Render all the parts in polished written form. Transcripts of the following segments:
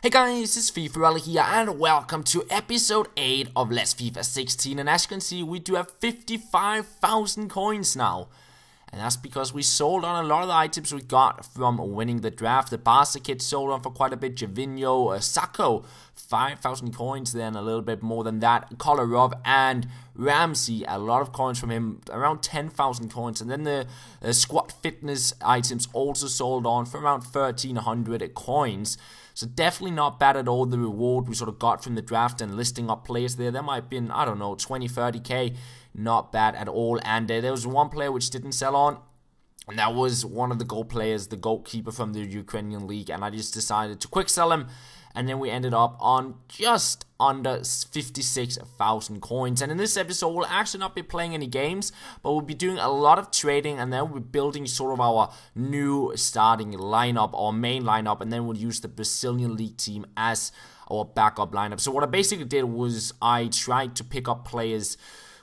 Hey guys, it's FifaRalle here and welcome to episode 8 of Let's FIFA 16, and as you can see we do have 55,000 coins now. And that's because we sold on a lot of the items we got from winning the draft. The Barca kit sold on for quite a bit, Javinho, Sacco, 5,000 coins, then a little bit more than that, Kolarov and Ramsey, a lot of coins from him, around 10,000 coins. And then the squad fitness items also sold on for around 1,300 coins. So definitely not bad at all, the reward we sort of got from the draft and listing up players there. There might have been, I don't know, 20, 30k. Not bad at all. And there was one player which didn't sell on. And that was one of the goal players, the goalkeeper from the Ukrainian league. And I just decided to quick sell him. And then we ended up on just under 56,000 coins. And in this episode, we'll actually not be playing any games, but we'll be doing a lot of trading, and then we'll be building sort of our new starting lineup, our main lineup, and then we'll use the Brazilian league team as our backup lineup. So what I basically did was I tried to pick up players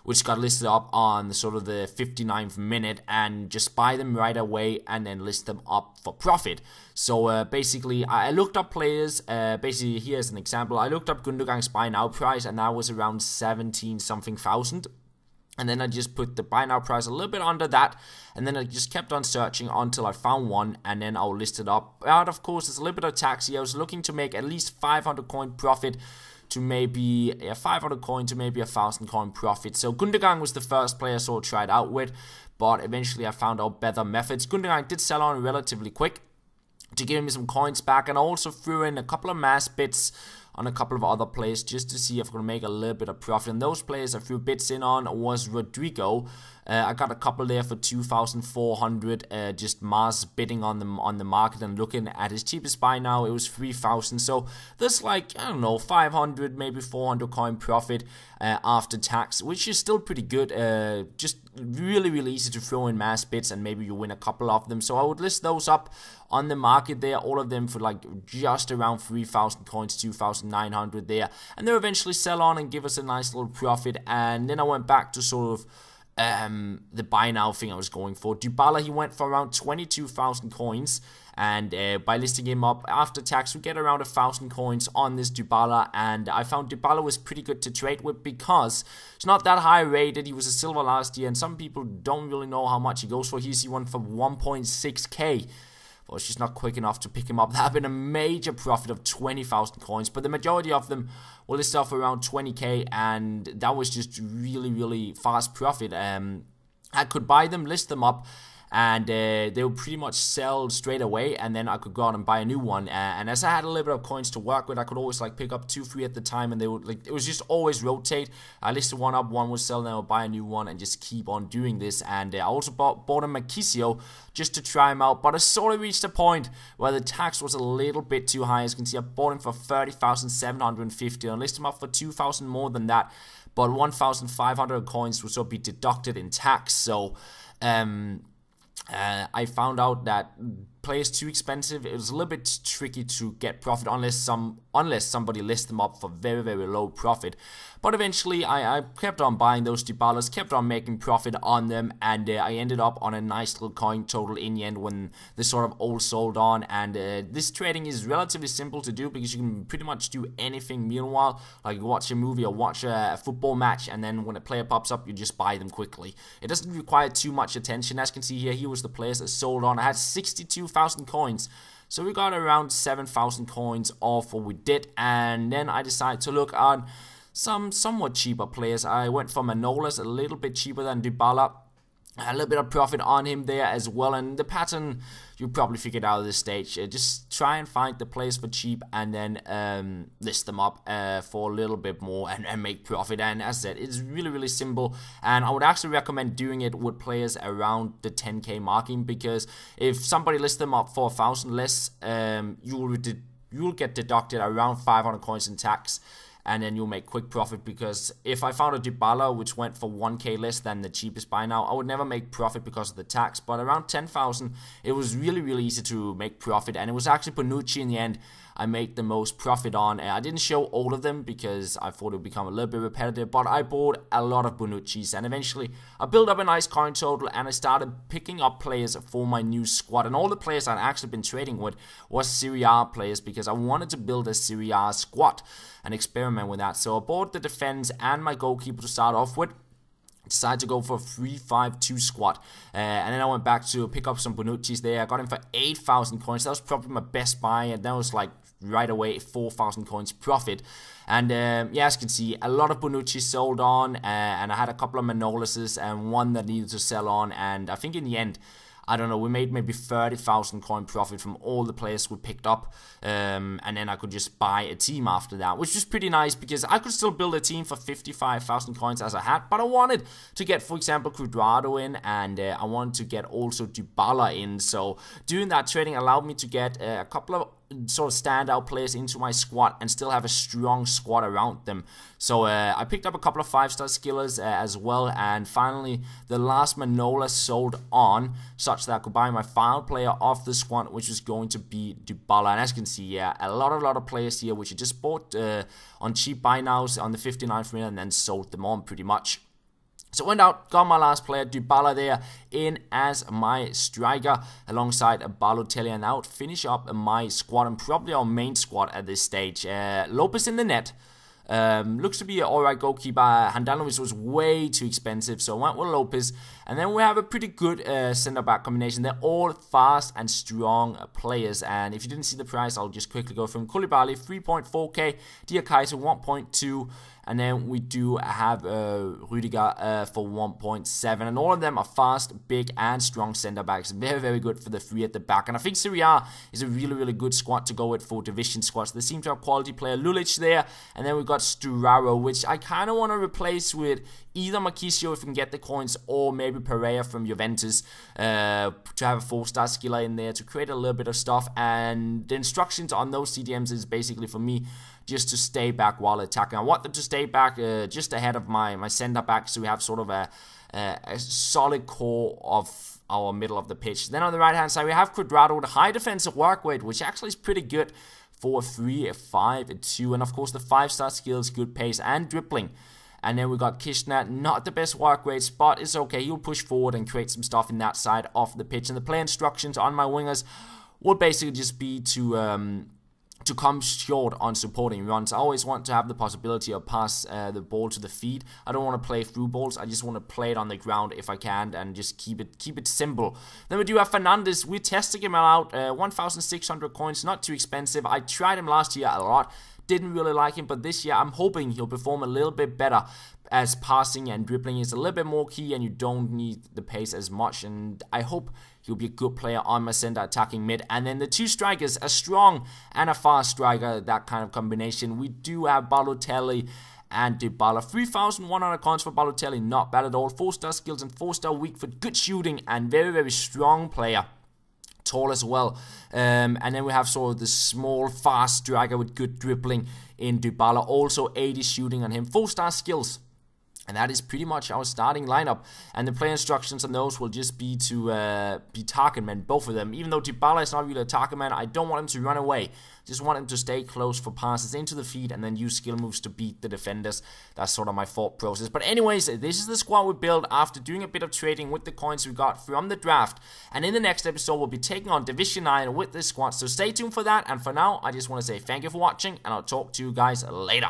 which got listed up on sort of the 59th minute and just buy them right away and then list them up for profit. So basically I looked up players, basically here's an example. I looked up Gundogan's buy now price and that was around 17 something thousand. And then I just put the buy now price a little bit under that, and then I just kept on searching until I found one, and then I'll list it up. But of course, it's a little bit of tax here. I was looking to make at least 500 coin profit to maybe 500 coin to maybe 1,000 coin profit. So Gundogan was the first player I sort of tried out with, but eventually I found out better methods. Gundogan did sell on relatively quick to give me some coins back, and I also threw in a couple of mass bits on a couple of other players just to see if I'm going to make a little bit of profit. And those players I threw bits in on was Rodrigo. I got a couple there for 2,400, just mass bidding on them on the market, and looking at his cheapest buy now, it was 3,000. So there's like, I don't know, 500, maybe 400 coin profit after tax, which is still pretty good. Just really easy to throw in mass bits and maybe you win a couple of them. So I would list those up on the market there, all of them for like just around 3,000 coins, 2,900 there, and they'll eventually sell on and give us a nice little profit. And then I went back to sort of the buy now thing I was going for. Dybala, he went for around 22,000 coins, and by listing him up after tax, we get around 1,000 coins on this Dybala. And I found Dybala was pretty good to trade with because it's not that high rated. He was a silver last year, and some people don't really know how much he goes for. Here's he went for 1.6k. Well, it's just not quick enough to pick him up. That would have been a major profit of 20,000 coins, but the majority of them were listed off around 20k, and that was just really fast profit. I could buy them, list them up, and they would pretty much sell straight away, and then I could go out and buy a new one. And as I had a little bit of coins to work with, I could always like pick up 2, 3 at the time, and they would like, it was just always rotate. I listed one up, one would sell, then I would buy a new one, and just keep on doing this. And I also bought a Marquisio just to try him out, but I sort of reached a point where the tax was a little bit too high. As you can see, I bought him for 30,750, and I listed him up for 2,000 more than that, but 1,500 coins would sort of be deducted in tax. So I found out that players too expensive. It was a little bit tricky to get profit unless somebody lists them up for very low profit. But eventually I kept on buying those Dybalas, kept on making profit on them, and I ended up on a nice little coin total in the end when they sort of all sold on. And this trading is relatively simple to do because you can pretty much do anything meanwhile, like watch a movie or watch a football match, and then when a player pops up you just buy them quickly. It doesn't require too much attention. As you can see here was the players that sold on. I had 62,000 coins, so we got around 7,000 coins off what we did. And then I decided to look on some somewhat cheaper players. I went for Manolas, a little bit cheaper than Dybala. A little bit of profit on him there as well, and the pattern you probably figured out at this stage. Just try and find the players for cheap and then list them up for a little bit more and make profit. And as I said, it's really simple, and I would actually recommend doing it with players around the 10k marking, because if somebody lists them up for 1,000 less, you will get deducted around 500 coins in tax. and then you'll make quick profit, because if I found a Dybala which went for 1k less than the cheapest buy now, I would never make profit because of the tax, but around 10,000 it was really easy to make profit, and it was actually Bonucci in the end I made the most profit on. I didn't show all of them because I thought it would become a little bit repetitive, but I bought a lot of Bonucci's, and eventually I built up a nice coin total, and I started picking up players for my new squad, and all the players I'd actually been trading with was Serie A players, because I wanted to build a Serie A squad and experiment with that. So I bought the defense and my goalkeeper to start off with. Decided to go for a 3-5-2 squad, and then I went back to pick up some Bonucci's there. I got him for 8,000 coins. That was probably my best buy, and that was like right away 4,000 coins profit. And yeah, as you can see, a lot of Bonucci sold on, and I had a couple of Manolases and one that needed to sell on, and I think in the end, I don't know, we made maybe 30,000 coin profit from all the players we picked up, and then I could just buy a team after that, which was pretty nice, because I could still build a team for 55,000 coins as I had, but I wanted to get, for example, Cuadrado in, and I wanted to get also Dybala in. So doing that trading allowed me to get a couple of sort of standout players into my squad and still have a strong squad around them. So I picked up a couple of 5-star skillers as well, and finally the last Manola sold on, such that I could buy my final player off the squad, which was going to be Dybala. And as you can see, yeah, a lot of players here which I just bought on cheap buy nows on the 59th minute and then sold them on pretty much. So went out, got my last player, Dybala there, in as my striker, alongside Balotelli, and out finish up my squad, and probably our main squad at this stage. Lopez in the net. Looks to be an alright goalkeeper. Handanovic was way too expensive, so I went with Lopez. And then we have a pretty good centre-back combination. They're all fast and strong players. And if you didn't see the price, I'll just quickly go from Koulibaly, 3.4k, Diakite, 1.2. And then we do have Rüdiger for 1.7. And all of them are fast, big, and strong centre-backs. Very good for the three at the back. And I think Serie A is a really good squad to go with for division squads. They seem to have quality player Lulic there. And then we've got Sturaro, which I kind of want to replace with either Marquisio if we can get the coins, or maybe Pereira from Juventus, to have a 4-star skiller in there to create a little bit of stuff. And the instructions on those CDMs is basically for me just to stay back while attacking. I want them to stay back just ahead of my centre back, so we have sort of a solid core of our middle of the pitch. Then on the right hand side we have Cuadrado with a high defensive work rate, which actually is pretty good for a 3, a 5, a 2, and of course the 5-star skills, good pace and dribbling. And then we got Kishna, not the best work rates, but it's okay. He'll push forward and create some stuff in that side of the pitch. And the play instructions on my wingers would basically just be to come short on supporting runs. I always want to have the possibility of pass the ball to the feet. I don't want to play through balls. I just want to play it on the ground if I can, and just keep it simple. Then we do have Fernandes. We're testing him out. 1,600 coins, not too expensive. I tried him last year a lot. Didn't really like him, but this year I'm hoping he'll perform a little bit better, as passing and dribbling is a little bit more key and you don't need the pace as much, and I hope he'll be a good player on my center attacking mid. And then the two strikers, a strong and a fast striker, that kind of combination. We do have Balotelli and Dybala. 3,100 coins for Balotelli, not bad at all. 4-star skills and 4-star weak for good shooting, and very strong player. Tall as well. And then we have sort of the small, fast striker with good dribbling in Dybala. Also 80 shooting on him. 4-star skills. And that is pretty much our starting lineup. And the play instructions on those will just be to be target men, both of them. Even though Dybala is not really a target man, I don't want him to run away. Just want him to stay close for passes into the feet and then use skill moves to beat the defenders. That's sort of my thought process. But anyways, this is the squad we built after doing a bit of trading with the coins we got from the draft. And in the next episode, we'll be taking on Division 9 with this squad. So stay tuned for that. And for now, I just want to say thank you for watching, and I'll talk to you guys later.